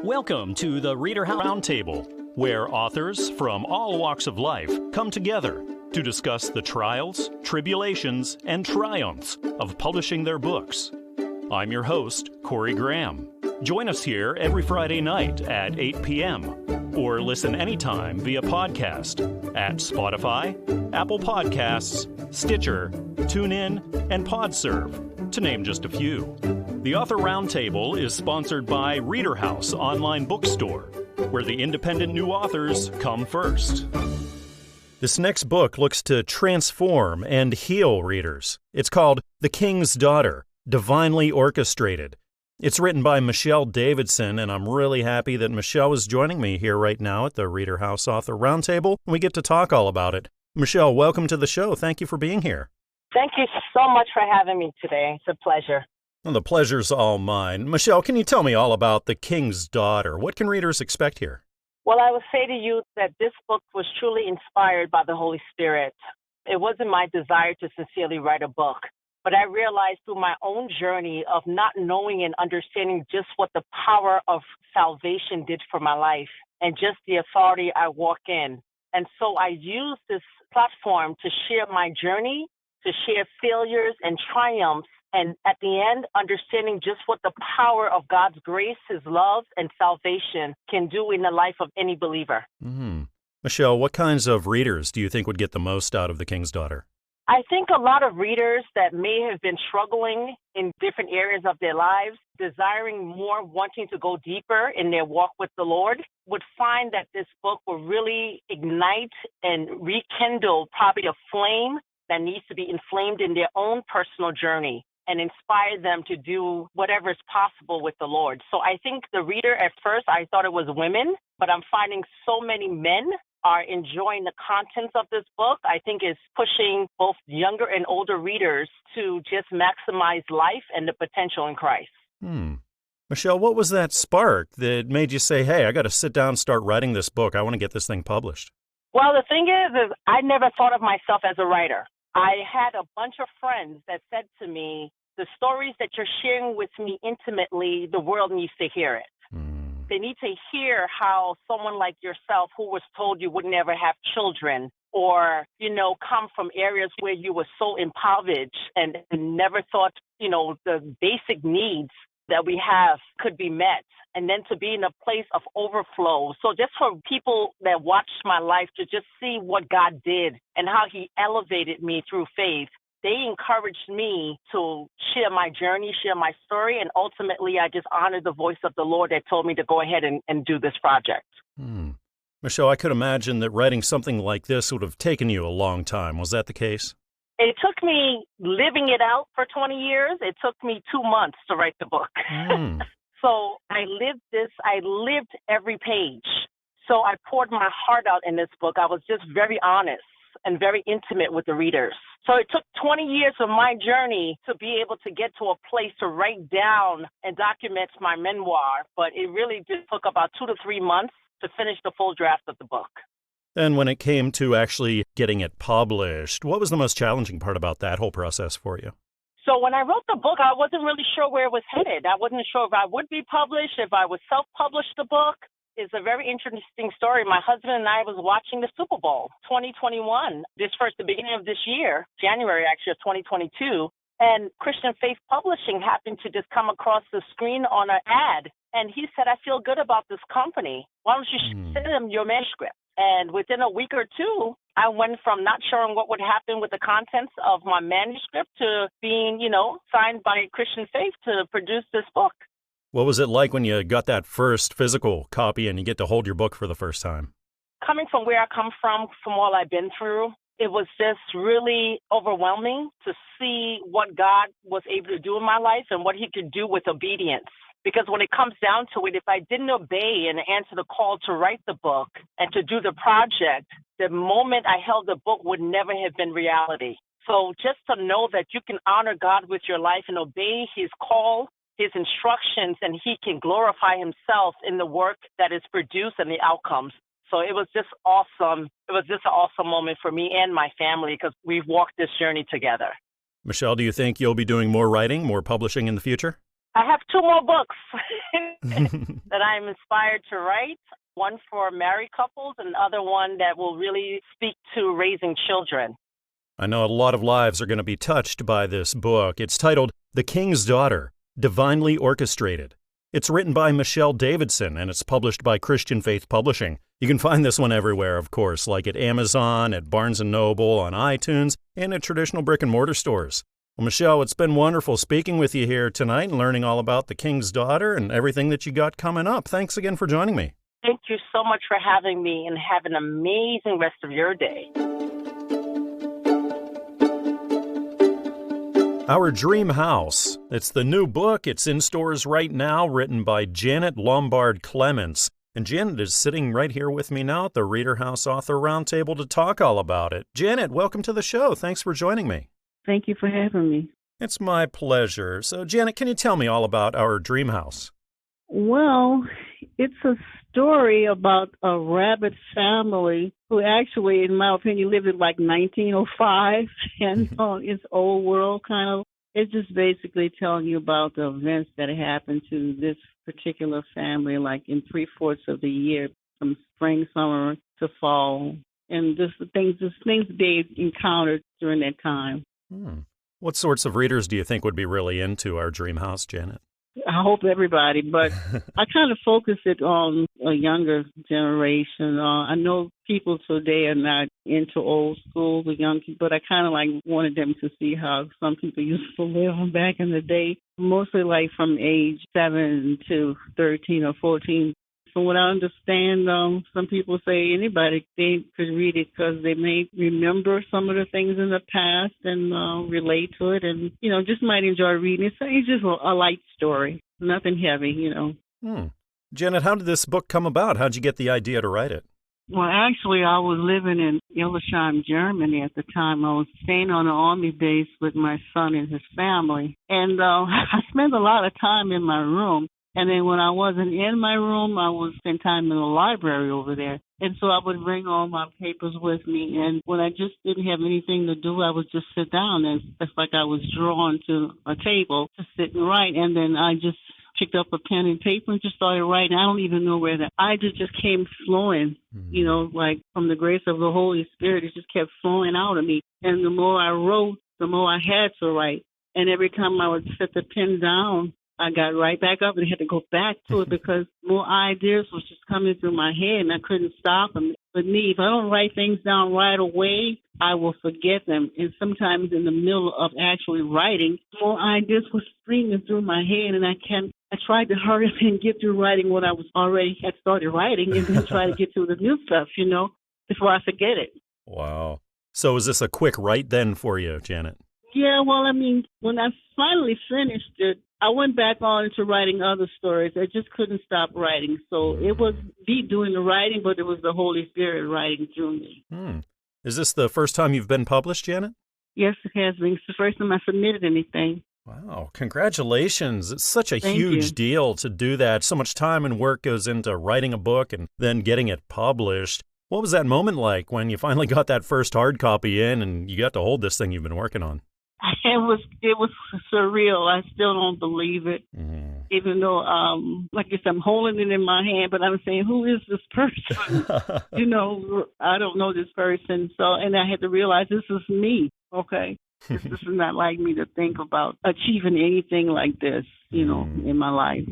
Welcome to the ReaderHouse Roundtable, where authors from all walks of life come together to discuss the trials, tribulations, and triumphs of publishing their books. I'm your host, Corey Graham. Join us here every Friday night at 8 p.m. or listen anytime via podcast at Spotify, Apple Podcasts, Stitcher, TuneIn, and PodServe, to name just a few. The Author Roundtable is sponsored by ReaderHouse Online Bookstore, where the independent new authors come first. This next book looks to transform and heal readers. It's called The King's Daughter, Divinely Orchestrated. It's written by Michelle Davidson, and I'm really happy that Michelle is joining me here right now at the ReaderHouse Author Roundtable, and we get to talk all about it. Michelle, welcome to the show. Thank you for being here. Thank you so much for having me today. It's a pleasure. Well, the pleasure's all mine. Michelle, can you tell me all about The King's Daughter? What can readers expect here? Well, I would say to you that this book was truly inspired by the Holy Spirit. It wasn't my desire to sincerely write a book, but I realized through my own journey of not knowing and understanding just what the power of salvation did for my life and just the authority I walk in. And so I used this platform to share my journey, to share failures and triumphs, and at the end, understanding just what the power of God's grace, His love, and salvation can do in the life of any believer. Michelle, what kinds of readers do you think would get the most out of The King's Daughter? I think a lot of readers that may have been struggling in different areas of their lives, desiring more, wanting to go deeper in their walk with the Lord, would find that this book will really ignite and rekindle probably a flame that needs to be inflamed in their own personal journey and inspire them to do whatever is possible with the Lord. So I think the reader, at first, I thought it was women, but I'm finding so many men are enjoying the contents of this book. I think it's pushing both younger and older readers to just maximize life and the potential in Christ. Michelle, what was that spark that made you say, hey, I got to sit down and start writing this book. I want to get this thing published? Well, the thing is I never thought of myself as a writer. I had a bunch of friends that said to me, the stories that you're sharing with me intimately, the world needs to hear it. They need to hear how someone like yourself, who was told you would never have children or, come from areas where you were so impoverished and never thought, the basic needs that we have could be met, and then to be in a place of overflow. So just for people that watched my life to just see what God did and how He elevated me through faith, they encouraged me to share my journey, share my story, and ultimately I just honored the voice of the Lord that told me to go ahead and do this project. Michelle, I could imagine that writing something like this would have taken you a long time. Was that the case? It took me living it out for 20 years. It took me 2 months to write the book. So I lived this. I lived every page. So I poured my heart out in this book. I was just very honest and very intimate with the readers. So it took 20 years of my journey to be able to get to a place to write down and document my memoir. But it really just took about 2 to 3 months to finish the full draft of the book. And when it came to actually getting it published, what was the most challenging part about that whole process for you? So when I wrote the book, I wasn't really sure where it was headed. I wasn't sure if I would be published, if I would self-publish the book. It's a very interesting story. My husband and I was watching the Super Bowl 2021, the beginning of this year, January actually of 2022, and Christian Faith Publishing happened to just come across the screen on an ad. And he said, I feel good about this company. Why don't you send them your manuscript? And within a week or two, I went from not sure what would happen with the contents of my manuscript to being, signed by Christian Faith to produce this book. What was it like when you got that first physical copy and you get to hold your book for the first time? Coming from where I come from all I've been through, it was just really overwhelming to see what God was able to do in my life and what He could do with obedience. Because when it comes down to it, if I didn't obey and answer the call to write the book and to do the project, the moment I held the book would never have been reality. So just to know that you can honor God with your life and obey His call, His instructions, and He can glorify Himself in the work that is produced and the outcomes. So it was just awesome. It was just an awesome moment for me and my family because we've walked this journey together. Michelle, do you think you'll be doing more writing, more publishing in the future? I have two more books that I'm inspired to write. One for married couples and the other one that will really speak to raising children. I know a lot of lives are going to be touched by this book. It's titled The King's Daughter, Divinely Orchestrated. It's written by Michelle Davidson, and it's published by Christian Faith Publishing. You can find this one everywhere, of course, like at Amazon, at Barnes & Noble, on iTunes, and at traditional brick-and-mortar stores. Well, Michelle, it's been wonderful speaking with you here tonight and learning all about The King's Daughter and everything that you got coming up. Thanks again for joining me. Thank you so much for having me, and have an amazing rest of your day. Our Dream House. It's the new book. It's in stores right now, written by Janet Lombard Clements. And Janet is sitting right here with me now at the ReaderHouse Author Roundtable to talk all about it. Janet, welcome to the show. Thanks for joining me. Thank you for having me. It's my pleasure. So, Janet, can you tell me all about Our Dream House? Well, it's a story about a rabbit family who actually, in my opinion, lived in like 1905, and it's old world kind of. It's just basically telling you about the events that happened to this particular family, like in 3/4 of the year, from spring, summer to fall, and just the things they encountered during that time. What sorts of readers do you think would be really into Our Dream House, Janet? I hope everybody, but I kind of focus it on a younger generation. I know people today are not into old school, the young people, but I kind of like wanted them to see how some people used to live back in the day, mostly like from age 7 to 13 or 14. From what I understand, some people say anybody they could read it because they may remember some of the things in the past and relate to it, and just might enjoy reading it. So it's just a light story, nothing heavy, Janet, how did this book come about? How'd you get the idea to write it? Well, actually, I was living in Hildesheim, Germany at the time. I was staying on an army base with my son and his family, and I spent a lot of time in my room. And then when I wasn't in my room, I would spend time in the library over there. And so I would bring all my papers with me. And when I just didn't have anything to do, I would just sit down. And it's like I was drawn to a table to sit and write. And then I just picked up a pen and paper and just started writing. I don't even know where the idea just came flowing, like from the grace of the Holy Spirit. It just kept flowing out of me. And the more I wrote, the more I had to write. And every time I would set the pen down, I got right back up and had to go back to it because more ideas was just coming through my head and I couldn't stop them. But me, if I don't write things down right away, I will forget them. And sometimes in the middle of actually writing, more ideas were streaming through my head and I tried to hurry up and get through writing what I was already had started writing and then try to get to the new stuff, before I forget it. Wow. So is this a quick write then for you, Janet? Yeah, well, I mean, when I finally finished it, I went back on to writing other stories. I just couldn't stop writing. So it was me doing the writing, but it was the Holy Spirit writing through me. Is this the first time you've been published, Janet? Yes, it has been. It's the first time I submitted anything. Wow, congratulations. It's such a Thank huge you. deal to do that. So much time and work goes into writing a book and then getting it published. What was that moment like when you finally got that first hard copy in and you got to hold this thing you've been working on? It was surreal. I still don't believe it, even though, like I said, I'm holding it in my hand, but I'm saying, who is this person? I don't know this person. So, and I had to realize this is me. Okay, this is not like me to think about achieving anything like this, in my life.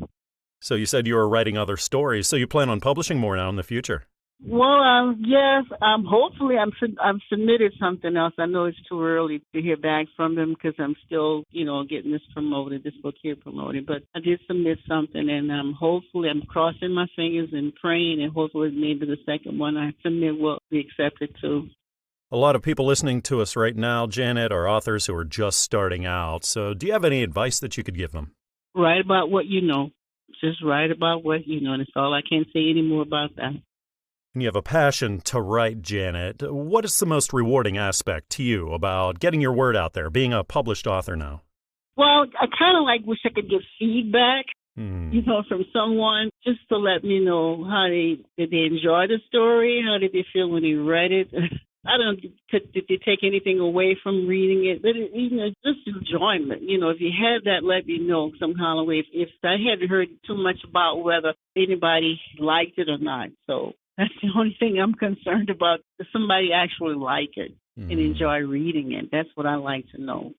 So you said you were writing other stories. So you plan on publishing more now in the future? Well, yes. Hopefully, I've submitted something else. I know it's too early to hear back from them because I'm still, getting this book here promoted. But I did submit something, and hopefully, I'm crossing my fingers and praying, and hopefully, maybe the second one I submit will be accepted too. A lot of people listening to us right now, Janet, are authors who are just starting out. So, do you have any advice that you could give them? Write about what you know. Just write about what you know, and that's all I can say any more about that. And you have a passion to write, Janet. What is the most rewarding aspect to you about getting your word out there, being a published author now? Well, I kind of wish I could get feedback, from someone just to let me know how did they enjoy the story, how did they feel when they read it. I don't did you take anything away from reading it, but it's just enjoyment. If you had that, let me know some kind of way. If I hadn't heard too much about whether anybody liked it or not, so that's the only thing I'm concerned about. Does somebody actually like it and enjoy reading it? That's what I like to know.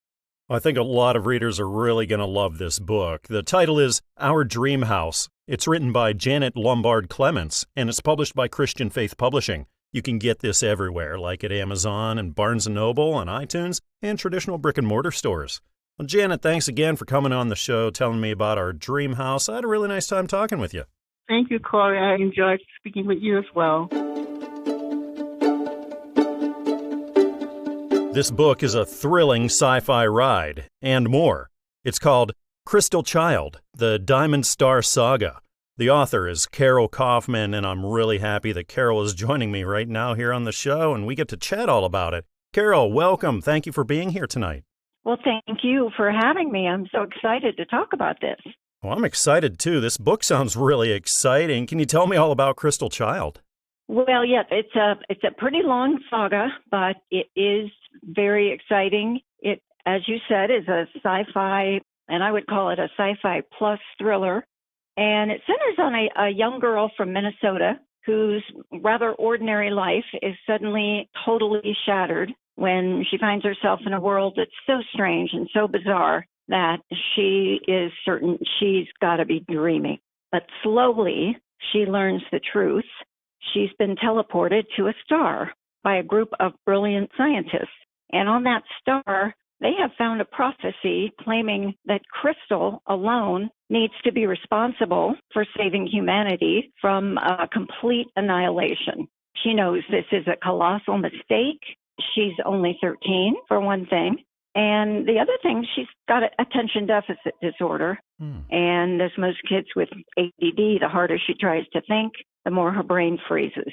I think a lot of readers are really going to love this book. The title is Our Dream House. It's written by Janet Lombard Clements, and it's published by Christian Faith Publishing. You can get this everywhere, like at Amazon and Barnes & Noble and iTunes and traditional brick-and-mortar stores. Well, Janet, thanks again for coming on the show, telling me about Our Dream House. I had a really nice time talking with you. Thank you, Corey. I enjoyed speaking with you as well. This book is a thrilling sci-fi ride, and more. It's called Crystal Child, The Diamond Star Saga. The author is Carol Kauffman, and I'm really happy that Carol is joining me right now here on the show, and we get to chat all about it. Carol, welcome. Thank you for being here tonight. Well, thank you for having me. I'm so excited to talk about this. Well, I'm excited, too. This book sounds really exciting. Can you tell me all about Crystal Child? Well, yeah, it's a pretty long saga, but it is very exciting. It, as you said, is a sci-fi, and I would call it a sci-fi plus thriller. And it centers on a young girl from Minnesota whose rather ordinary life is suddenly totally shattered when she finds herself in a world that's so strange and so bizarre that she is certain she's got to be dreaming. But slowly, she learns the truth. She's been teleported to a star by a group of brilliant scientists. And on that star, they have found a prophecy claiming that Crystal alone needs to be responsible for saving humanity from complete annihilation. She knows this is a colossal mistake. She's only 13, for one thing. And the other thing, she's got attention deficit disorder. And as most kids with ADD, the harder she tries to think, the more her brain freezes.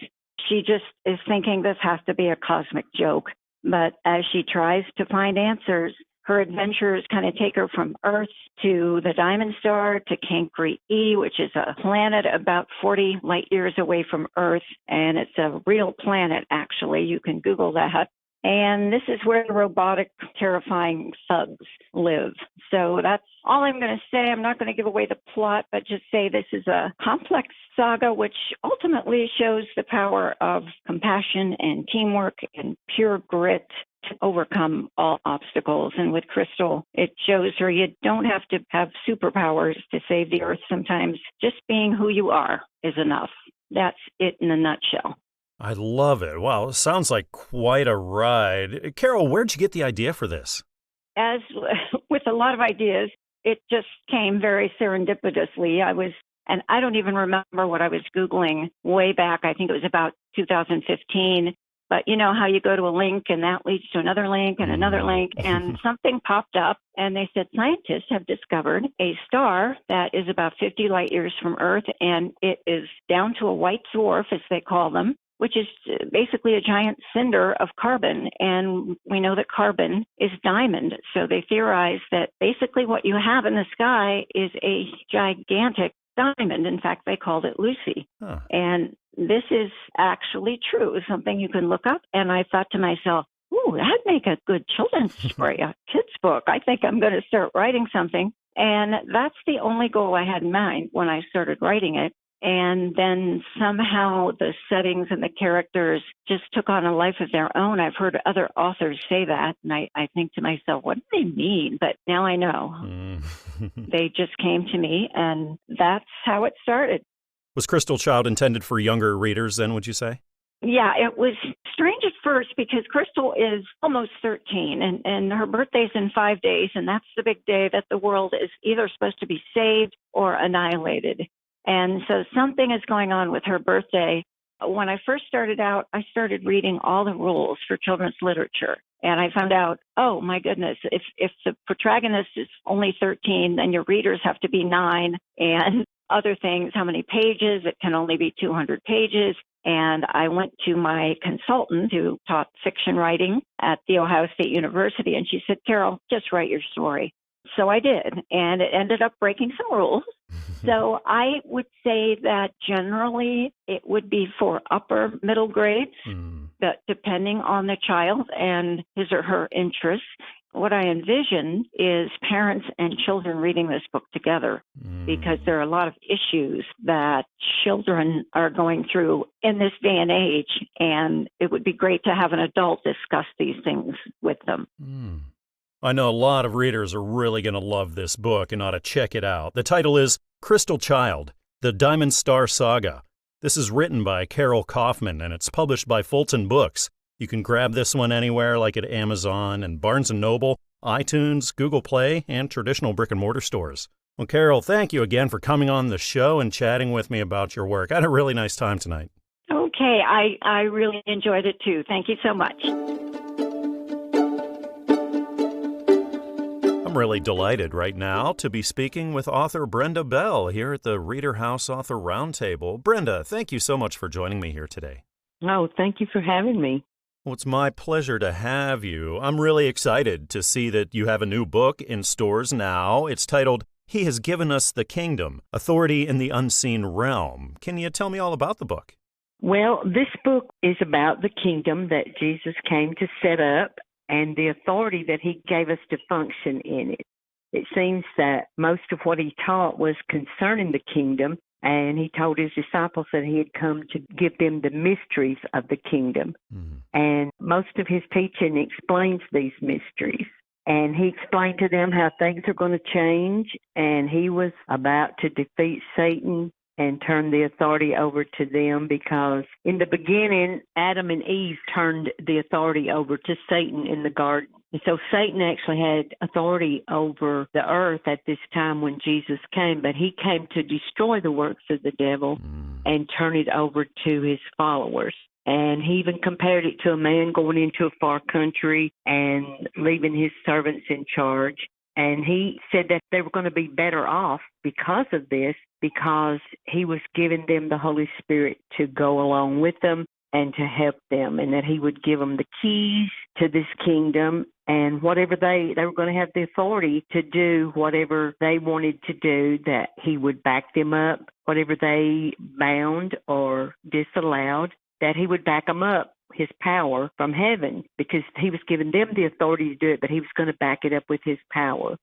She just is thinking this has to be a cosmic joke. But as she tries to find answers, her adventures kind of take her from Earth to the Diamond Star to Cancri E, which is a planet about 40 light years away from Earth. And it's a real planet, actually. You can Google that. And this is where the robotic, terrifying thugs live. So that's all I'm going to say. I'm not going to give away the plot, but just say this is a complex saga which ultimately shows the power of compassion and teamwork and pure grit to overcome all obstacles. And with Crystal, it shows her you don't have to have superpowers to save the Earth. Sometimes just being who you are is enough. That's it in a nutshell. I love it. Wow, it sounds like quite a ride. Carol, where'd you get the idea for this? As with a lot of ideas, it just came very serendipitously. And I don't even remember what I was Googling way back. I think it was about 2015. But you know how you go to a link and that leads to another link and another link, and something popped up and they said scientists have discovered a star that is about 50 light years from Earth, and it is down to a white dwarf, as they call them, which is basically a giant cinder of carbon. And we know that carbon is diamond. So they theorize that basically what you have in the sky is a gigantic diamond. In fact, they called it Lucy. And this is actually true, something you can look up. And I thought to myself, ooh, that'd make a good children's story, a kid's book. I think I'm going to start writing something. And that's the only goal I had in mind when I started writing it. And then somehow the settings and the characters just took on a life of their own. I've heard other authors say that, and I think to myself, what do they mean? But now I know. They just came to me, and that's how it started. Was Crystal Child intended for younger readers then, would you say? Yeah, it was strange at first because Crystal is almost 13, and her birthday's in 5 days, and that's the big day that the world is either supposed to be saved or annihilated. And so something is going on with her birthday. When I first started out, I started reading all the rules for children's literature. And I found out, oh, my goodness, if the protagonist is only 13, then your readers have to be 9. And other things, how many pages? It can only be 200 pages. And I went to my consultant who taught fiction writing at The Ohio State University. And she said, Carol, just write your story. So I did, and it ended up breaking some rules. So I would say that generally it would be for upper middle grades, but depending on the child and his or her interests. What I envision is parents and children reading this book together because there are a lot of issues that children are going through in this day and age, and it would be great to have an adult discuss these things with them. I know a lot of readers are really going to love this book and ought to check it out. The title is Crystal Child, The Diamond Star Saga. This is written by Carol Kauffman, and it's published by Fulton Books. You can grab this one anywhere, like at Amazon and Barnes & Noble, iTunes, Google Play, and traditional brick-and-mortar stores. Well, Carol, thank you again for coming on the show and chatting with me about your work. I had a really nice time tonight. Okay, I really enjoyed it too. Thank you so much. I'm really delighted right now to be speaking with author Brenda Bell here at the ReaderHouse Author Roundtable. Brenda, thank you so much for joining me here today. Oh, thank you for having me. Well, it's my pleasure to have you. I'm really excited to see that you have a new book in stores now. It's titled, He Has Given Us the Kingdom, Authority in the Unseen Realm. Can you tell me all about the book? Well, this book is about the kingdom that Jesus came to set up and the authority that he gave us to function in it. It seems that most of what he taught was concerning the kingdom, and he told his disciples that he had come to give them the mysteries of the kingdom. And most of his teaching explains these mysteries. And he explained to them how things are going to change, and he was about to defeat Satan and turn the authority over to them, because in the beginning, Adam and Eve turned the authority over to Satan in the garden. And so Satan actually had authority over the earth at this time when Jesus came, but he came to destroy the works of the devil and turn it over to his followers. And he even compared it to a man going into a far country and leaving his servants in charge. And he said that they were going to be better off because of this, because he was giving them the Holy Spirit to go along with them and to help them, and that he would give them the keys to this kingdom, and whatever they were going to have the authority to do whatever they wanted to do, that he would back them up. Whatever they bound or disallowed, that he would back them up, his power from heaven, because he was giving them the authority to do it, but he was going to back it up with his power.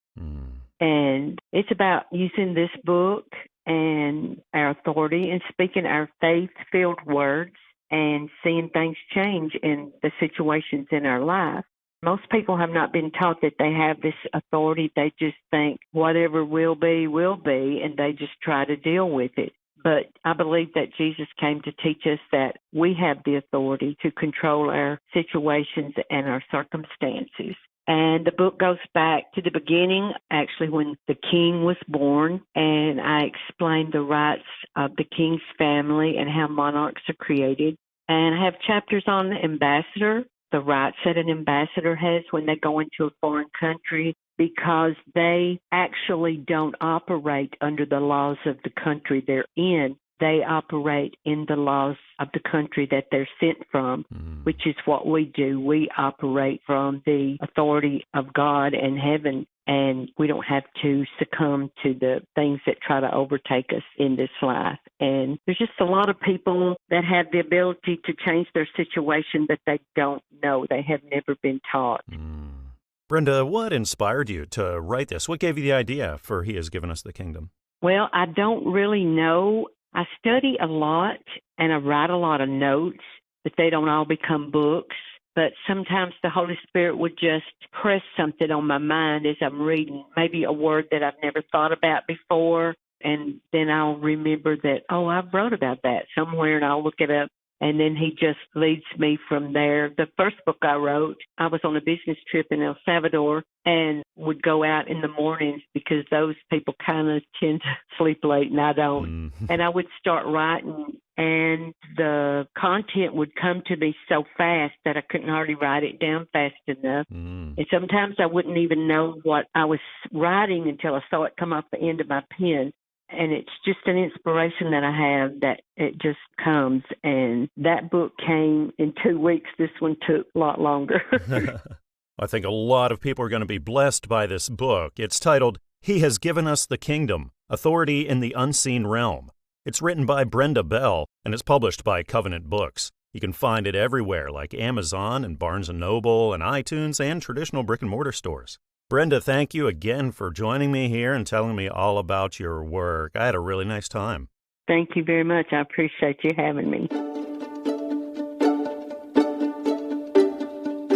And it's about using this book and our authority and speaking our faith-filled words and seeing things change in the situations in our life. Most people have not been taught that they have this authority. They just think whatever will be, and they just try to deal with it. But I believe that Jesus came to teach us that we have the authority to control our situations and our circumstances. And the book goes back to the beginning, actually, when the king was born, and I explained the rights of the king's family and how monarchs are created. And I have chapters on the ambassador, the rights that an ambassador has when they go into a foreign country, because they actually don't operate under the laws of the country they're in. They operate in the laws of the country that they're sent from, which is what we do. We operate from the authority of God and heaven, and we don't have to succumb to the things that try to overtake us in this life. And there's just a lot of people that have the ability to change their situation, but they don't know. They have never been taught. Brenda, what inspired you to write this? What gave you the idea for He Has Given Us the Kingdom? Well, I don't really know. I study a lot and I write a lot of notes, but they don't all become books. But sometimes the Holy Spirit would just press something on my mind as I'm reading, maybe a word that I've never thought about before. And then I'll remember that, oh, I've wrote about that somewhere, and I'll look it up. And then he just leads me from there. The first book I wrote, I was on a business trip in El Salvador and would go out in the mornings because those people kind of tend to sleep late and I don't. And I would start writing, and the content would come to me so fast that I couldn't hardly write it down fast enough. And sometimes I wouldn't even know what I was writing until I saw it come off the end of my pen. And it's just an inspiration that I have, that it just comes. And that book came in 2 weeks. This one took a lot longer. I think a lot of people are going to be blessed by this book. It's titled, He Has Given Us the Kingdom, Authority in the Unseen Realm. It's written by Brenda Bell, and it's published by Covenant Books. You can find it everywhere, like Amazon and Barnes & Noble and iTunes and traditional brick-and-mortar stores. Brenda, thank you again for joining me here and telling me all about your work. I had a really nice time. Thank you very much. I appreciate you having me.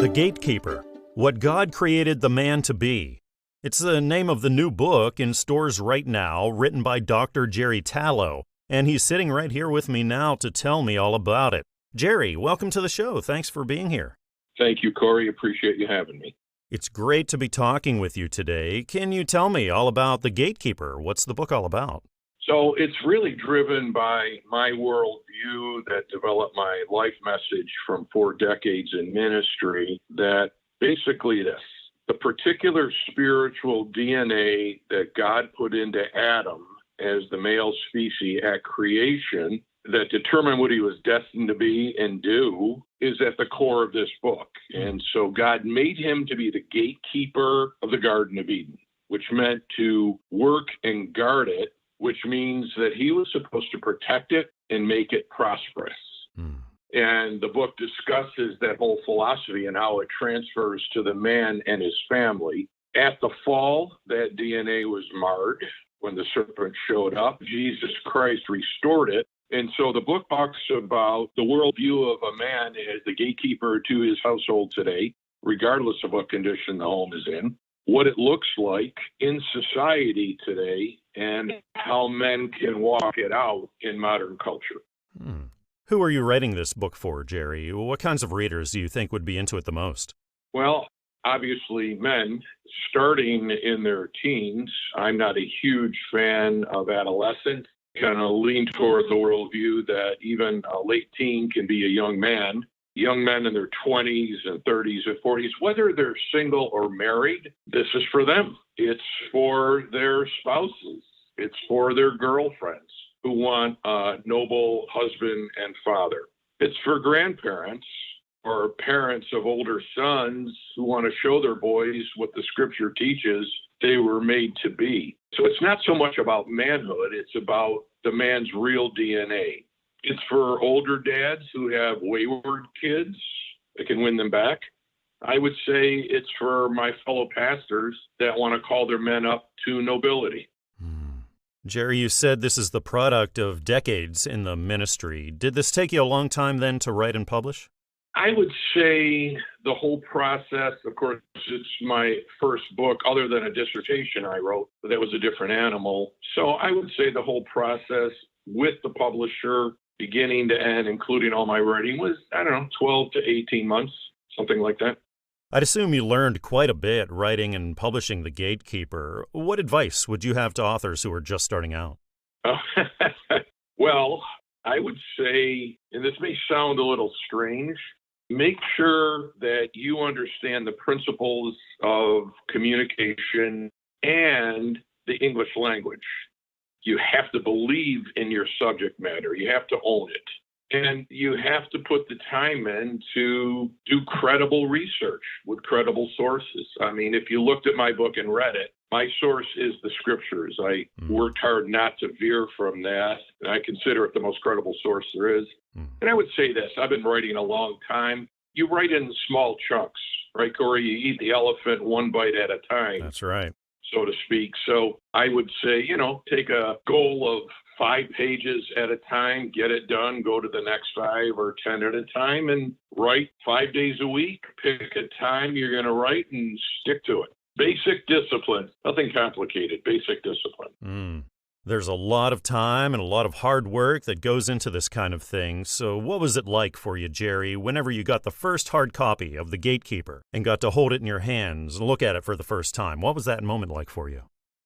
The Gatekeeper, What God Created the Man to Be. It's the name of the new book in stores right now, written by Dr. Jerry Tallo, and he's sitting right here with me now to tell me all about it. Jerry, welcome to the show. Thanks for being here. Thank you, Corey. Appreciate you having me. It's great to be talking with you today. Can you tell me all about The Gatekeeper? What's the book all about? So it's really driven by my worldview that developed my life message from 4 decades in ministry, that basically the particular spiritual DNA that God put into Adam as the male species at creation that determined what he was destined to be and do is at the core of this book. And so God made him to be the gatekeeper of the Garden of Eden, which meant to work and guard it, which means that he was supposed to protect it and make it prosperous. And the book discusses that whole philosophy and how it transfers to the man and his family. At the fall, that DNA was marred when the serpent showed up. Jesus Christ restored it. And so the book talks about the worldview of a man as the gatekeeper to his household today, regardless of what condition the home is in, what it looks like in society today, and how men can walk it out in modern culture. Who are you writing this book for, Jerry? What kinds of readers do you think would be into it the most? Well, obviously men starting in their teens. I'm not a huge fan of adolescents. Kind of lean toward the worldview that even a late teen can be a young man. Young men in their 20s and 30s and 40s, whether they're single or married, this is for them. It's for their spouses. It's for their girlfriends who want a noble husband and father. It's for grandparents or parents of older sons who want to show their boys what the scripture teaches they were made to be. So it's not so much about manhood, it's about the man's real DNA. It's for older dads who have wayward kids that can win them back. I would say it's for my fellow pastors that want to call their men up to nobility. Jerry, you said this is the product of decades in the ministry. Did this take you a long time then to write and publish? I would say the whole process, of course, it's my first book other than a dissertation I wrote, but that was a different animal. So I would say the whole process with the publisher, beginning to end, including all my writing, was, 12 to 18 months, something like that. I'd assume you learned quite a bit writing and publishing The Gatekeeper. What advice would you have to authors who are just starting out? Well, I would say, and this may sound a little strange, make sure that you understand the principles of communication and the English language. You have to believe in your subject matter. You have to own it. And you have to put the time in to do credible research with credible sources. I mean, if you looked at my book and read it, my source is the scriptures. I worked hard not to veer from that, and I consider it the most credible source there is. And I would say this, I've been writing a long time. You write in small chunks, right, Corey? You eat the elephant one bite at a time. That's right. So to speak. So I would say, take a goal of 5 pages at a time, get it done, go to the next 5 or 10 at a time, and write 5 days a week. Pick a time you're going to write and stick to it. Basic discipline, nothing complicated, basic discipline. There's a lot of time and a lot of hard work that goes into this kind of thing. So what was it like for you, Jerry, whenever you got the first hard copy of The Gatekeeper and got to hold it in your hands and look at it for the first time? What was that moment like for you?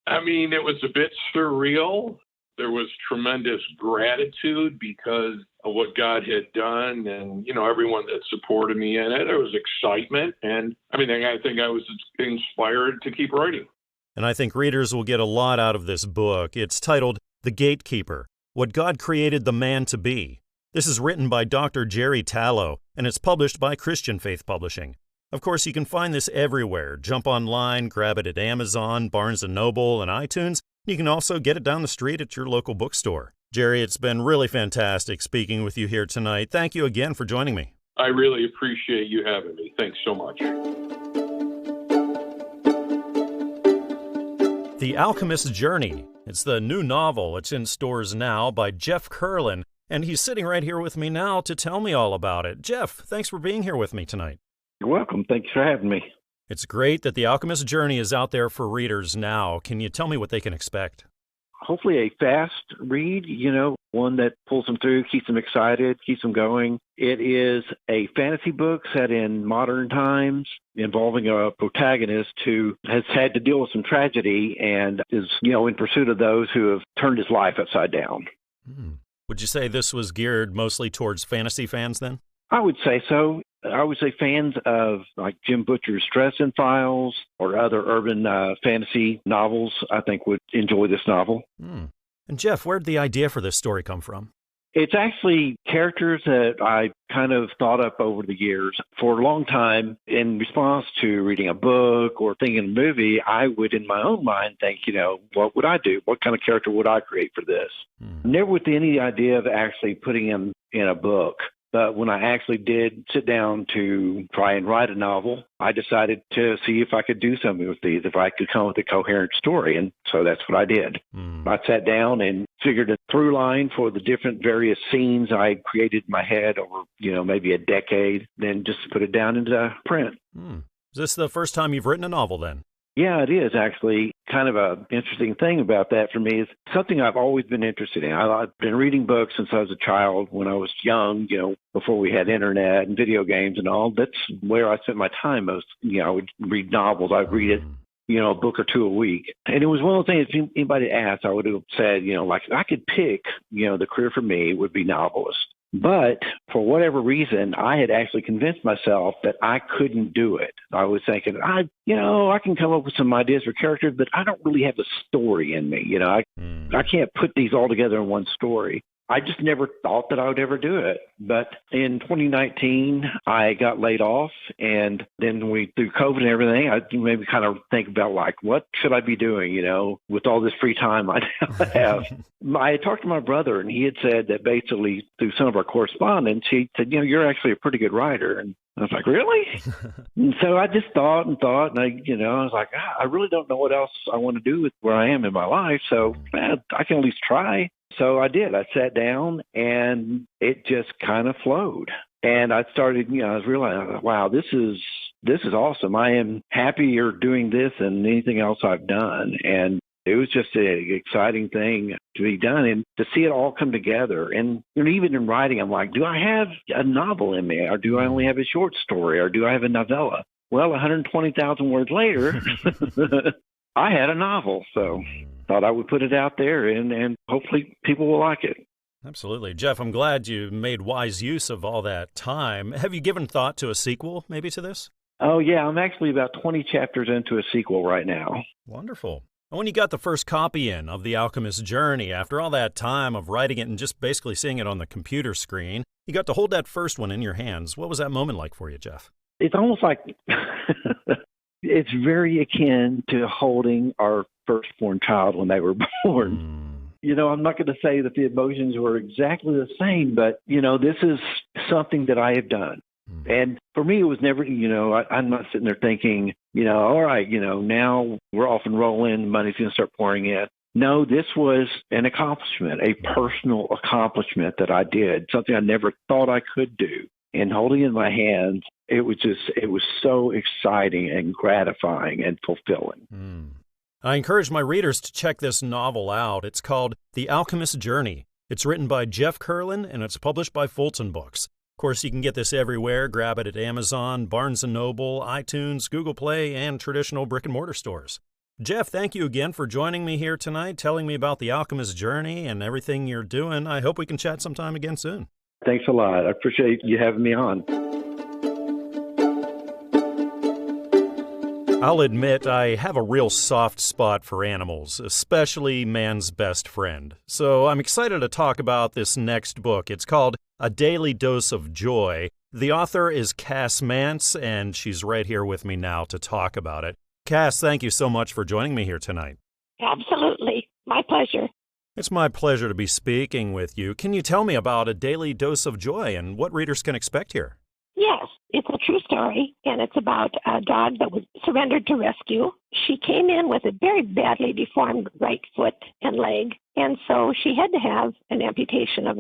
I mean, it was a bit surreal. There was tremendous gratitude because of what God had done and, everyone that supported me in it. There was excitement and I think I was inspired to keep writing. And I think readers will get a lot out of this book. It's titled The Gatekeeper, What God Created the Man to Be. This is written by Dr. Jerry Tallo, and it's published by Christian Faith Publishing. Of course, you can find this everywhere. Jump online, grab it at Amazon, Barnes & Noble, and iTunes, You can also get it down the street at your local bookstore. Jerry, it's been really fantastic speaking with you here tonight. Thank you again for joining me. I really appreciate you having me. Thanks so much. The Alchemist's Journey. It's the new novel. It's in stores now by Jef Curlin, and he's sitting right here with me now to tell me all about it. Jef, thanks for being here with me tonight. You're welcome. Thanks for having me. It's great that The Alchemist's Journey is out there for readers now. Can you tell me what they can expect? Hopefully a fast read, one that pulls them through, keeps them excited, keeps them going. It is a fantasy book set in modern times involving a protagonist who has had to deal with some tragedy and is, in pursuit of those who have turned his life upside down. Would you say this was geared mostly towards fantasy fans then? I would say so. I would say fans of like Jim Butcher's Dresden Files or other urban fantasy novels, I think, would enjoy this novel. And Jef, where did the idea for this story come from? It's actually characters that I kind of thought up over the years. For a long time, in response to reading a book or thinking of a movie, I would, in my own mind, think, what would I do? What kind of character would I create for this? Never with any idea of actually putting him in a book. But when I actually did sit down to try and write a novel, I decided to see if I could do something with these, if I could come up with a coherent story. And so that's what I did. I sat down and figured a through line for the different various scenes I created in my head over, maybe a decade, then just put it down into print. Is this the first time you've written a novel then? Yeah, it is actually. Kind of an interesting thing about that for me is something I've always been interested in. I've been reading books since I was a child. When I was young, before we had internet and video games and all, that's where I spent my time most. I would read novels. I'd read it, a book or two a week. And it was one of those things, if anybody asked, I would have said, like, if I could pick, the career for me would be novelist. But for whatever reason, I had actually convinced myself that I couldn't do it. I was thinking, I can come up with some ideas for characters, but I don't really have a story in me. I can't put these all together in one story. I just never thought that I would ever do it. But in 2019, I got laid off. And then through COVID and everything, I maybe kind of think about, like, what should I be doing, with all this free time I now have. I had talked to my brother, and he had said that basically through some of our correspondence, he said, you're actually a pretty good writer. And I was like, really? And so I just thought, and I was like, I really don't know what else I want to do with where I am in my life. So I can at least try. So I did. I sat down and it just kind of flowed. And I started, I was realizing, wow, this is awesome. I am happier doing this than anything else I've done. And it was just an exciting thing to be done and to see it all come together. And even in writing, I'm like, do I have a novel in me, or do I only have a short story, or do I have a novella? Well, 120,000 words later, I had a novel. So thought I would put it out there and hopefully people will like it. Absolutely. Jef, I'm glad you made wise use of all that time. Have you given thought to a sequel maybe to this? Oh, yeah. I'm actually about 20 chapters into a sequel right now. Wonderful. And when you got the first copy in of The Alchemist's Journey, after all that time of writing it and just basically seeing it on the computer screen, you got to hold that first one in your hands. What was that moment like for you, Jef? It's almost like it's very akin to holding our firstborn child when they were born. I'm not going to say that the emotions were exactly the same, but, this is something that I have done. And for me, it was never, I'm not sitting there thinking, all right, now we're off and rolling, money's going to start pouring in. No, this was an accomplishment, a personal accomplishment that I did, something I never thought I could do. And holding it in my hands, it was so exciting and gratifying and fulfilling. I encourage my readers to check this novel out. It's called The Alchemist's Journey. It's written by Jef Curlin, and it's published by Fulton Books. Of course, you can get this everywhere. Grab it at Amazon, Barnes & Noble, iTunes, Google Play, and traditional brick-and-mortar stores. Jef, thank you again for joining me here tonight, telling me about The Alchemist's Journey and everything you're doing. I hope we can chat sometime again soon. Thanks a lot. I appreciate you having me on. I'll admit I have a real soft spot for animals, especially man's best friend. So I'm excited to talk about this next book. It's called A Daily Dose of Joy. The author is Kas Mantz, and she's right here with me now to talk about it. Kas, thank you so much for joining me here tonight. Absolutely. My pleasure. It's my pleasure to be speaking with you. Can you tell me about A Daily Dose of Joy and what readers can expect here? Yes, it's a true story, and it's about a dog that was surrendered to rescue. She came in with a very badly deformed right foot and leg, and so she had to have an amputation of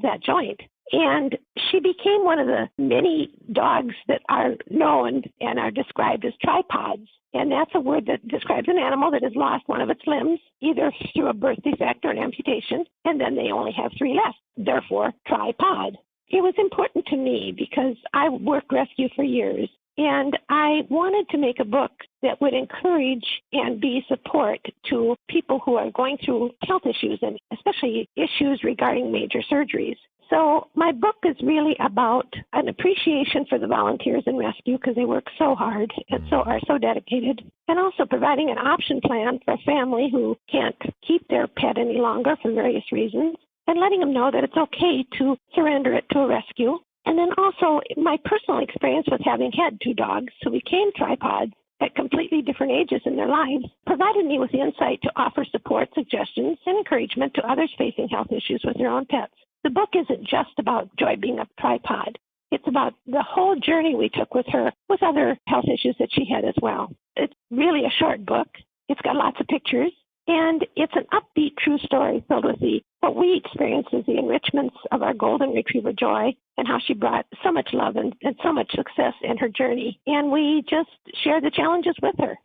that joint. And she became one of the many dogs that are known and are described as tripods. And that's a word that describes an animal that has lost one of its limbs, either through a birth defect or an amputation, and then they only have 3 left, therefore tripod. It was important to me because I worked rescue for years, and I wanted to make a book that would encourage and be support to people who are going through health issues, and especially issues regarding major surgeries. So my book is really about an appreciation for the volunteers in rescue because they work so hard and are so dedicated, and also providing an option plan for a family who can't keep their pet any longer for various reasons, and letting them know that it's okay to surrender it to a rescue. And then also my personal experience with having had 2 dogs who became tripods at completely different ages in their lives provided me with the insight to offer support, suggestions, and encouragement to others facing health issues with their own pets. The book isn't just about Joy being a tripod. It's about the whole journey we took with her with other health issues that she had as well. It's really a short book. It's got lots of pictures, and it's an upbeat, true story filled with what we experienced as the enrichments of our golden retriever Joy, and how she brought so much love and so much success in her journey. And we just share the challenges with her.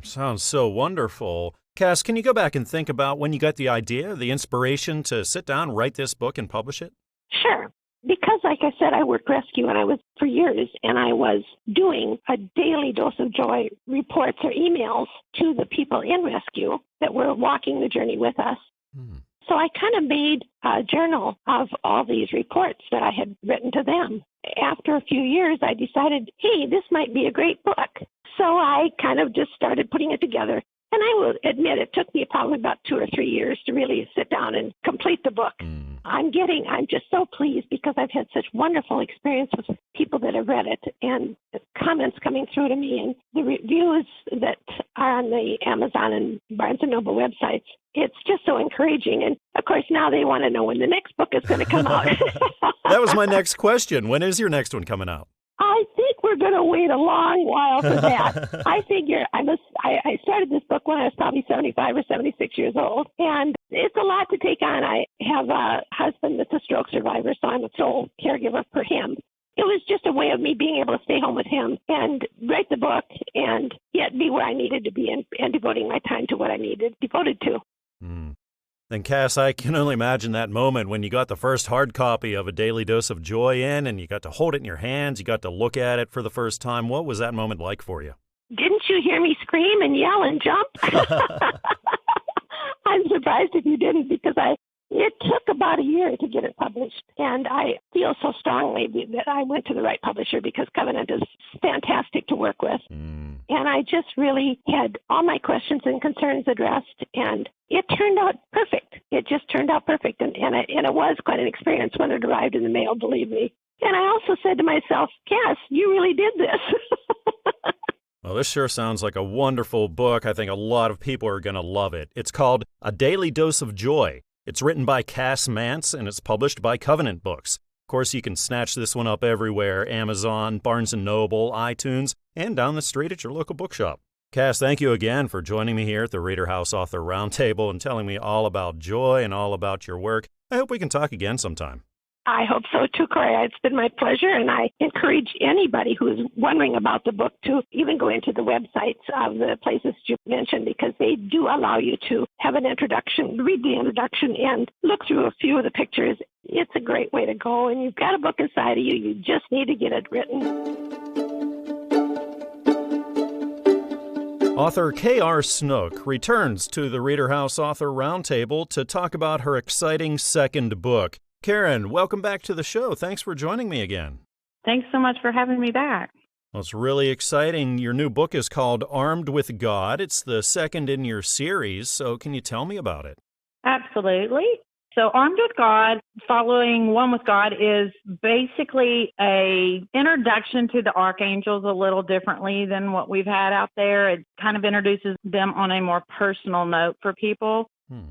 Sounds so wonderful. Kas, can you go back and think about when you got the idea, the inspiration to sit down, write this book, and publish it? Sure. Because, like I said, I worked rescue and I was for years, and I was doing a daily dose of joy reports or emails to the people in rescue that were walking the journey with us. So I kind of made a journal of all these reports that I had written to them. After a few years, I decided, hey, this might be a great book. So I kind of just started putting it together. And I will admit it took me probably about 2 or 3 years to really sit down and complete the book. I'm just so pleased because I've had such wonderful experience with people that have read it, and the comments coming through to me, and the reviews that are on the Amazon and Barnes & Noble websites. It's just so encouraging. And, of course, now they want to know when the next book is going to come out. That was my next question. When is your next one coming out? I think we're going to wait a long while for that. I figure I started this book when I was probably 75 or 76 years old, and it's a lot to take on. I have a husband that's a stroke survivor, so I'm a sole caregiver for him. It was just a way of me being able to stay home with him and write the book and yet be where I needed to be and devoting my time to what I needed devoted to. Then, Kas, I can only imagine that moment when you got the first hard copy of A Daily Dose of Joy in, and you got to hold it in your hands, you got to look at it for the first time. What was that moment like for you? Didn't you hear me scream and yell and jump? I'm surprised if you didn't, because it took about a year to get it published. And I feel so strongly that I went to the right publisher, because Covenant is fantastic to work with. And I just really had all my questions and concerns addressed, and it turned out perfect. It just turned out perfect. And it was quite an experience when it arrived in the mail, believe me. And I also said to myself, Kas, you really did this. Well, this sure sounds like a wonderful book. I think a lot of people are going to love it. It's called A Daily Dose of Joy. It's written by Kas Mantz, and it's published by Covenant Books. Of course, you can snatch this one up everywhere: Amazon, Barnes & Noble, iTunes, and down the street at your local bookshop. Kas, thank you again for joining me here at the ReaderHouse Author Roundtable and telling me all about Joy and all about your work. I hope we can talk again sometime. I hope so too, Corey. It's been my pleasure, and I encourage anybody who is wondering about the book to even go into the websites of the places you mentioned, because they do allow you to have an introduction, read the introduction, and look through a few of the pictures. It's a great way to go, and you've got a book inside of you. You just need to get it written. Author K.R. Snoek returns to the ReaderHouse Author Roundtable to talk about her exciting second book. Karen, welcome back to the show. Thanks for joining me again. Thanks so much for having me back. Well, it's really exciting. Your new book is called Armed with God. It's the second in your series, so can you tell me about it? Absolutely. So Armed with God, following One with God, is basically a introduction to the archangels a little differently than what we've had out there. It kind of introduces them on a more personal note for people.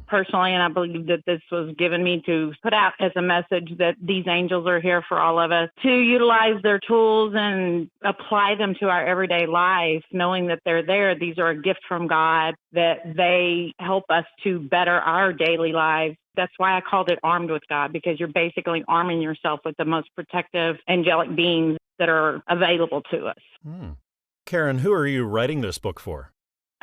personally, and I believe that this was given me to put out as a message that these angels are here for all of us to utilize their tools and apply them to our everyday life, knowing that they're there. These are a gift from God, that they help us to better our daily lives. That's why I called it Armed with God, because you're basically arming yourself with the most protective angelic beings that are available to us. Karen, who are you writing this book for?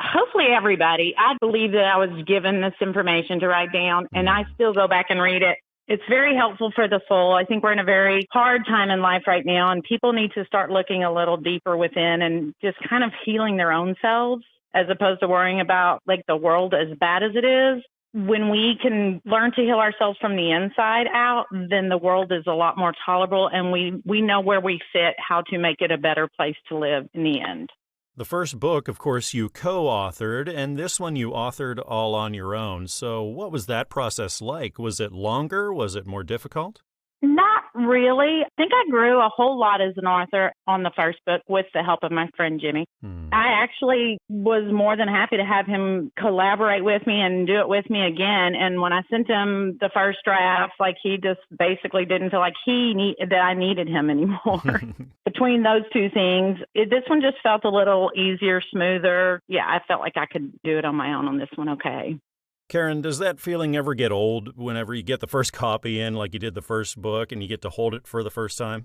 Hopefully everybody. I believe that I was given this information to write down, and I still go back and read it. It's very helpful for the soul. I think we're in a very hard time in life right now, and people need to start looking a little deeper within and just kind of healing their own selves as opposed to worrying about like the world as bad as it is. When we can learn to heal ourselves from the inside out, then the world is a lot more tolerable, and we know where we fit, how to make it a better place to live in the end. The first book, of course, you co-authored, and this one you authored all on your own. So what was that process like? Was it longer? Was it more difficult? Not really. I think I grew a whole lot as an author on the first book with the help of my friend Jimmy. I actually was more than happy to have him collaborate with me and do it with me again. And when I sent him the first draft, like he just basically didn't feel like that I needed him anymore. Between those two things, this one just felt a little easier, smoother. Yeah, I felt like I could do it on my own on this one. Okay. Karen, does that feeling ever get old whenever you get the first copy in, like you did the first book, and you get to hold it for the first time?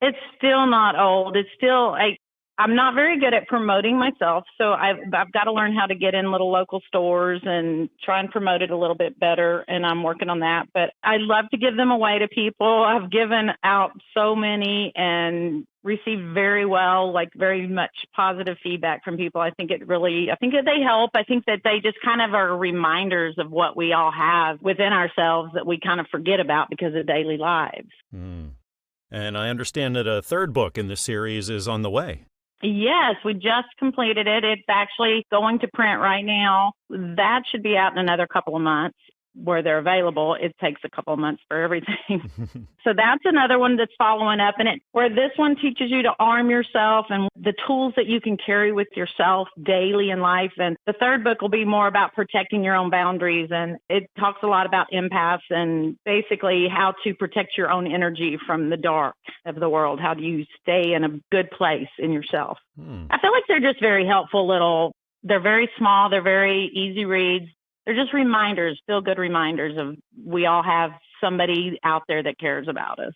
It's still not old. It's still, I'm not very good at promoting myself, so I've got to learn how to get in little local stores and try and promote it a little bit better, and I'm working on that. But I love to give them away to people. I've given out so many and received very well, like very much positive feedback from people. I think that they help. I think that they just kind of are reminders of what we all have within ourselves that we kind of forget about because of daily lives. And I understand that a third book in the series is on the way. Yes, we just completed it. It's actually going to print right now. That should be out in another couple of months. Where they're available, it takes a couple of months for everything. So that's another one that's following up in it, where this one teaches you to arm yourself and the tools that you can carry with yourself daily in life. And the third book will be more about protecting your own boundaries. And it talks a lot about empaths and basically how to protect your own energy from the dark of the world. How do you stay in a good place in yourself? I feel like they're just very helpful they're very small. They're very easy reads. They're just reminders, feel good reminders of we all have somebody out there that cares about us.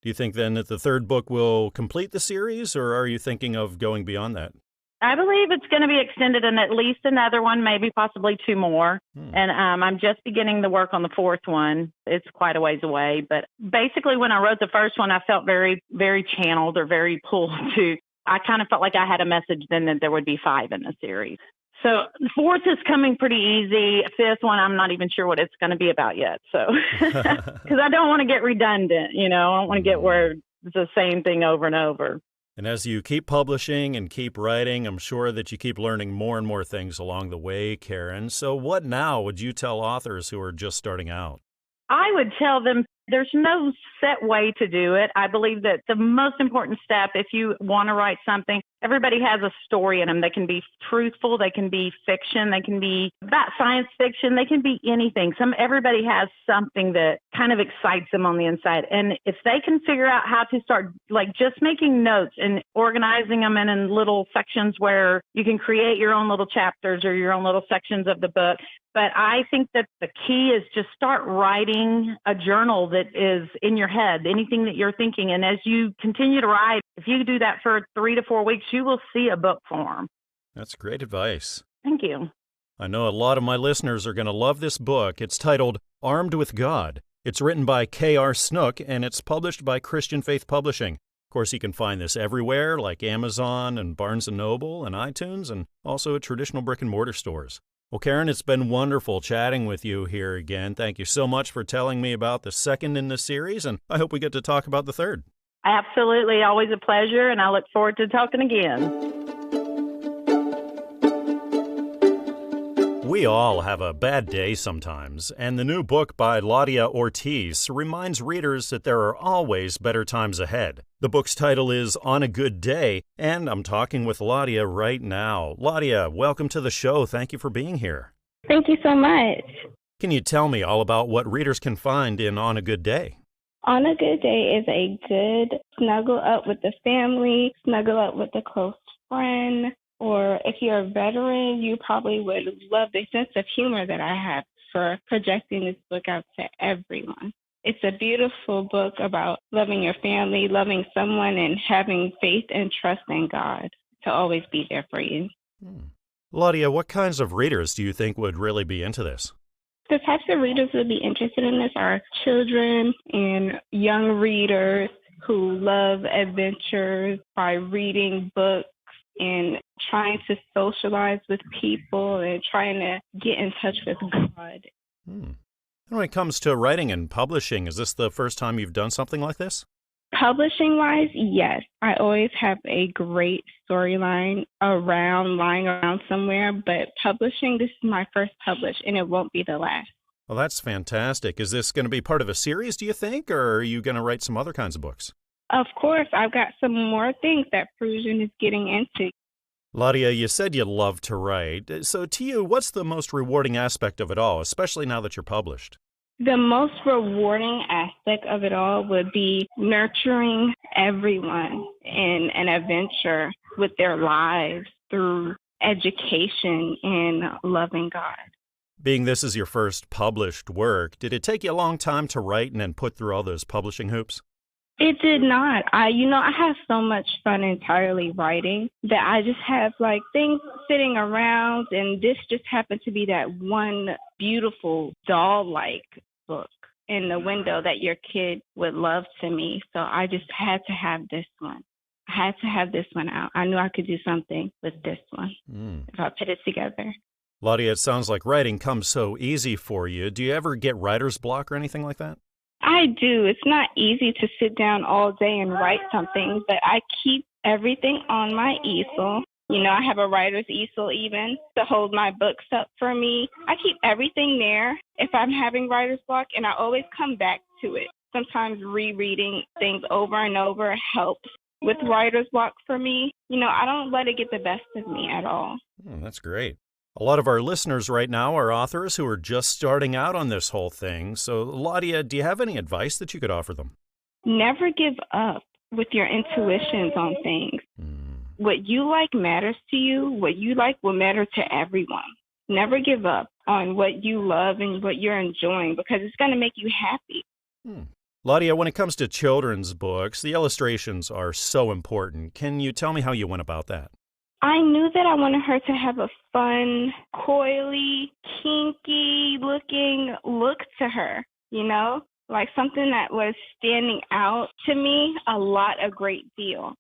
Do you think then that the third book will complete the series, or are you thinking of going beyond that? I believe it's going to be extended in at least another one, maybe possibly two more. And I'm just beginning the work on the fourth one. It's quite a ways away. But basically, when I wrote the first one, I felt very, very channeled or very pulled to. I kind of felt like I had a message then that there would be 5 in the series. So the fourth is coming pretty easy. Fifth one, I'm not even sure what it's going to be about yet. So, because I don't want to get redundant, I don't want to get where it's the same thing over and over. And as you keep publishing and keep writing, I'm sure that you keep learning more and more things along the way, Karen. So what now would you tell authors who are just starting out? I would tell them there's no set way to do it. I believe that the most important step, if you want to write something, everybody has a story in them. They can be truthful, they can be fiction, they can be about science fiction, they can be anything. Everybody has something that kind of excites them on the inside. And if they can figure out how to start just making notes and organizing them in little sections where you can create your own little chapters or your own little sections of the book. But I think that the key is just start writing a journal that is in your head, anything that you're thinking. And as you continue to write, if you do that for 3 to 4 weeks, you will see a book form. That's great advice. Thank you. I know a lot of my listeners are going to love this book. It's titled Armed with God. It's written by K.R. Snoek, and it's published by Christian Faith Publishing. Of course, you can find this everywhere, like Amazon and Barnes & Noble and iTunes, and also at traditional brick-and-mortar stores. Well, Karen, it's been wonderful chatting with you here again. Thank you so much for telling me about the second in the series, and I hope we get to talk about the third. Absolutely. Always a pleasure, and I look forward to talking again. We all have a bad day sometimes, and the new book by Latiya Ortiz reminds readers that there are always better times ahead. The book's title is On a Good Day, and I'm talking with Latiya right now. Latiya, welcome to the show. Thank you for being here. Thank you so much. Can you tell me all about what readers can find in On a Good Day? On a Good Day is a good snuggle up with the family, snuggle up with a close friend, or if you're a veteran, you probably would love the sense of humor that I have for projecting this book out to everyone. It's a beautiful book about loving your family, loving someone, and having faith and trust in God to always be there for you. Latiya, what kinds of readers do you think would really be into this? The types of readers who would be interested in this are children and young readers who love adventures by reading books and trying to socialize with people and trying to get in touch with God. And when it comes to writing and publishing, is this the first time you've done something like this? Publishing-wise, yes. I always have a great storyline lying around somewhere, but publishing, this is my first publish, and it won't be the last. Well, that's fantastic. Is this going to be part of a series, do you think, or are you going to write some other kinds of books? Of course, I've got some more things that Prusian is getting into. Latiya, you said you love to write. So to you, what's the most rewarding aspect of it all, especially now that you're published? The most rewarding aspect of it all would be nurturing everyone in an adventure with their lives through education and loving God. Being this is your first published work, did it take you a long time to write and then put through all those publishing hoops? It did not. I have so much fun entirely writing that I just have things sitting around, and this just happened to be that one beautiful doll-like book in the window that your kid would love to me. So I just had to have this one. I had to have this one out. I knew I could do something with this one if I put it together. Latiya, it sounds like writing comes so easy for you. Do you ever get writer's block or anything like that? I do. It's not easy to sit down all day and write something, but I keep everything on my easel. I have a writer's easel even to hold my books up for me. I keep everything there if I'm having writer's block, and I always come back to it. Sometimes rereading things over and over helps with writer's block for me. I don't let it get the best of me at all. That's great. A lot of our listeners right now are authors who are just starting out on this whole thing. So, Latiya, do you have any advice that you could offer them? Never give up with your intuitions on things. What you like matters to you. What you like will matter to everyone. Never give up on what you love and what you're enjoying, because it's going to make you happy. Latiya, when it comes to children's books, the illustrations are so important. Can you tell me how you went about that? I knew that I wanted her to have a fun, coily, kinky-looking look to her, like something that was standing out to me a great deal.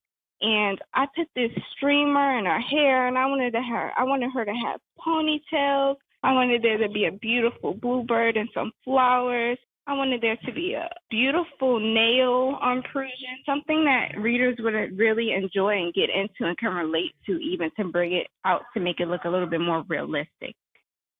And I put this streamer in her hair, and I wanted her to have ponytails. I wanted there to be a beautiful bluebird and some flowers. I wanted there to be a beautiful nail on Prusian, something that readers would really enjoy and get into and can relate to, even to bring it out to make it look a little bit more realistic.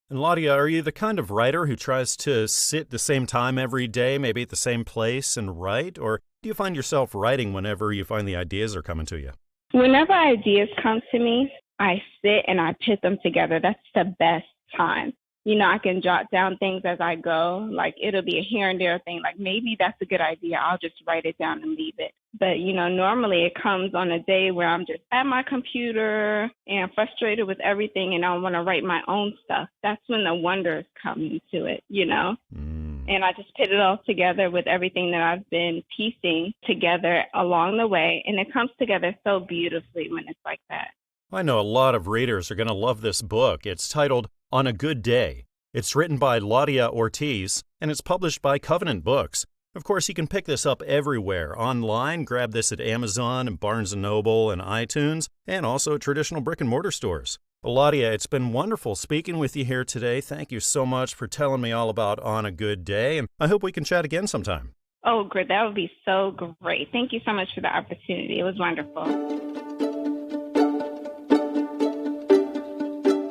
And Latiya, are you the kind of writer who tries to sit the same time every day, maybe at the same place and write? Or do you find yourself writing whenever you find the ideas are coming to you? Whenever ideas come to me, I sit and I put them together. That's the best time. I can jot down things as I go. It'll be a here and there thing. Maybe that's a good idea. I'll just write it down and leave it. But, normally it comes on a day where I'm just at my computer and frustrated with everything and I want to write my own stuff. That's when the wonders come into it, And I just put it all together with everything that I've been piecing together along the way. And it comes together so beautifully when it's like that. I know a lot of readers are going to love this book. It's titled On a Good Day. It's written by Latiya Ortiz, and it's published by Covenant Books. Of course, you can pick this up everywhere. Online, grab this at Amazon and Barnes & Noble and iTunes, and also traditional brick-and-mortar stores. Well, Latiya, it's been wonderful speaking with you here today. Thank you so much for telling me all about On a Good Day, and I hope we can chat again sometime. Oh, great. That would be so great. Thank you so much for the opportunity. It was wonderful.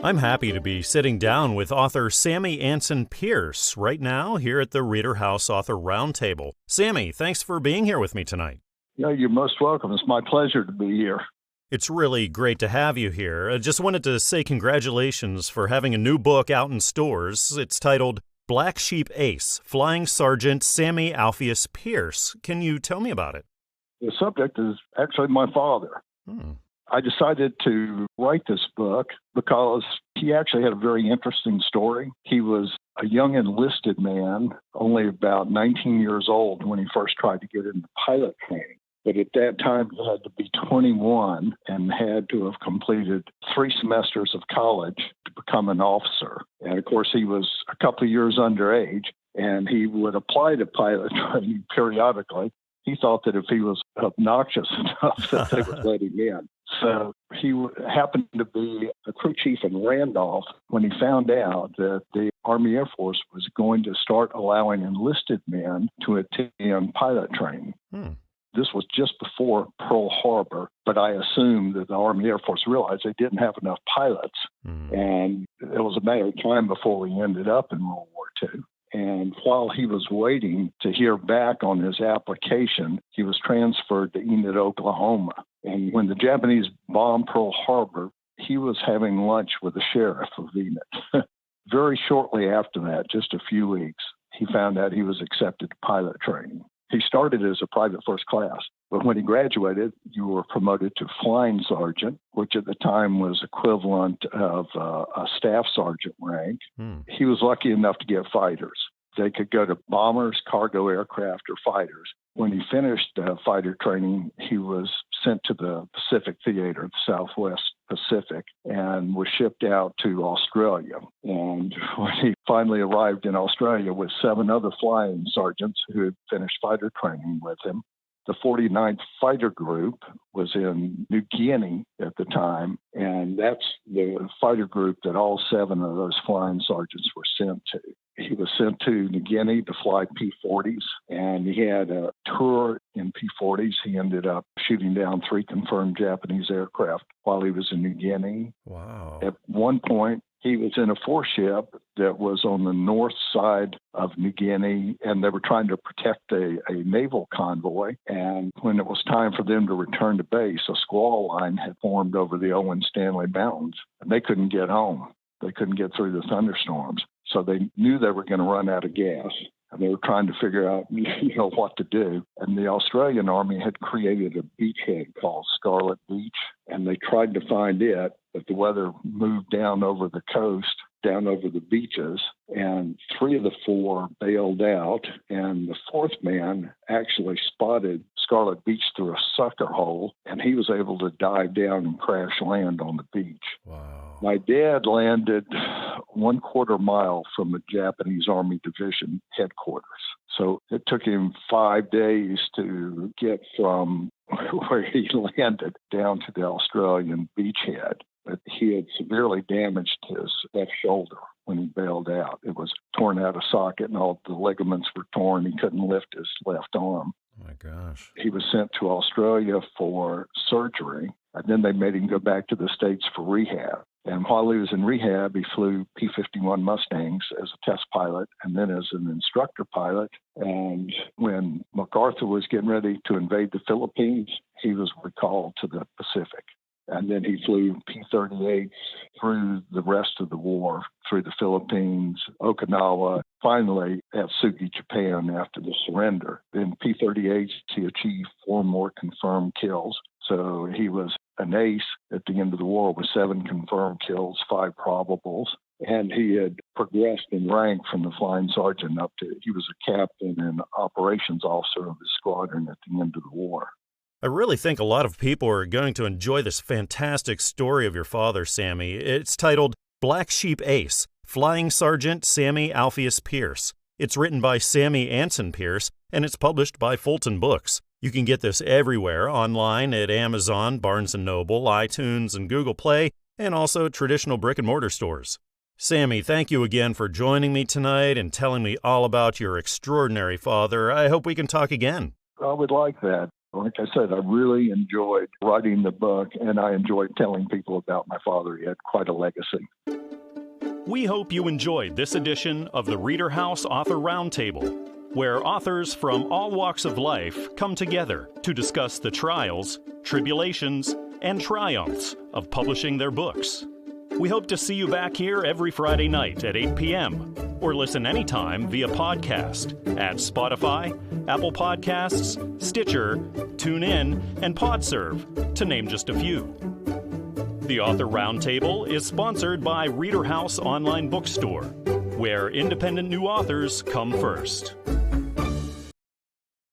I'm happy to be sitting down with author Sammy Anson Pierce right now here at the ReaderHouse Author Roundtable. Sammy, thanks for being here with me tonight. Yeah, you're most welcome. It's my pleasure to be here. It's really great to have you here. I just wanted to say congratulations for having a new book out in stores. It's titled Black Sheep Ace, Flying Sergeant Sammy Alpheus Pierce. Can you tell me about it? The subject is actually my father. I decided to write this book because he actually had a very interesting story. He was a young enlisted man, only about 19 years old when he first tried to get into pilot training. But at that time, he had to be 21 and had to have completed 3 semesters of college to become an officer. And of course, he was a couple of years underage, and he would apply to pilot training periodically. He thought that if he was obnoxious enough that they would let him in. So he happened to be a crew chief in Randolph when he found out that the Army Air Force was going to start allowing enlisted men to attend pilot training. This was just before Pearl Harbor, but I assume that the Army Air Force realized they didn't have enough pilots. And it was a matter of time before we ended up in World War II. And while he was waiting to hear back on his application, he was transferred to Enid, Oklahoma. And when the Japanese bombed Pearl Harbor, he was having lunch with the sheriff of Enid. Very shortly after that, just a few weeks, he found out he was accepted to pilot training. He started as a private first class, but when he graduated, you were promoted to flying sergeant, which at the time was equivalent of a staff sergeant rank. He was lucky enough to get fighters. They could go to bombers, cargo aircraft, or fighters. When he finished fighter training, he was sent to the Pacific Theater, the Southwest Pacific, and was shipped out to Australia. And when he finally arrived in Australia with 7 other flying sergeants who had finished fighter training with him, the 49th Fighter Group was in New Guinea at the time, and that's the fighter group that all 7 of those flying sergeants were sent to. He was sent to New Guinea to fly P-40s, and he had a tour in P-40s. He ended up shooting down 3 confirmed Japanese aircraft while he was in New Guinea. Wow. At one point, he was in a 4-ship that was on the north side of New Guinea, and they were trying to protect a naval convoy. And when it was time for them to return to base, a squall line had formed over the Owen Stanley Mountains, and they couldn't get home. They couldn't get through the thunderstorms. So they knew they were going to run out of gas, and they were trying to figure out, what to do. And the Australian Army had created a beachhead called Scarlet Beach, and they tried to find it, but the weather moved down over the coast, down over the beaches, and 3 of the 4 bailed out, and the 4th man actually spotted Scarlet Beach through a sucker hole, and he was able to dive down and crash land on the beach. Wow. My dad landed 1/4 mile from the Japanese Army Division headquarters. So it took him 5 days to get from where he landed down to the Australian beachhead. But he had severely damaged his left shoulder when he bailed out. It was torn out of socket, and all the ligaments were torn. He couldn't lift his left arm. Oh my gosh. He was sent to Australia for surgery, and then they made him go back to the States for rehab. And while he was in rehab, he flew P-51 Mustangs as a test pilot and then as an instructor pilot. And when MacArthur was getting ready to invade the Philippines, he was recalled to the Pacific. And then he flew P-38 through the rest of the war, through the Philippines, Okinawa, finally at Tsugi, Japan after the surrender. In P-38s, he achieved 4 more confirmed kills. So he was an ace at the end of the war with 7 confirmed kills, 5 probables. And he had progressed in rank from the flying sergeant up to, he was a captain and operations officer of his squadron at the end of the war. I really think a lot of people are going to enjoy this fantastic story of your father, Sammy. It's titled Black Sheep Ace, Flying Sergeant Sammy Alpheus Pierce. It's written by Sammy Anson Pierce, and it's published by Fulton Books. You can get this everywhere, online at Amazon, Barnes & Noble, iTunes, and Google Play, and also traditional brick-and-mortar stores. Sammy, thank you again for joining me tonight and telling me all about your extraordinary father. I hope we can talk again. I would like that. Like I said, I really enjoyed writing the book, and I enjoyed telling people about my father. He had quite a legacy. We hope you enjoyed this edition of the ReaderHouse Author Roundtable, where authors from all walks of life come together to discuss the trials, tribulations, and triumphs of publishing their books. We hope to see you back here every Friday night at 8 p.m. or listen anytime via podcast at Spotify, Apple Podcasts, Stitcher, TuneIn, and PodServe, to name just a few. The Author Roundtable is sponsored by ReaderHouse Online Bookstore, where independent new authors come first.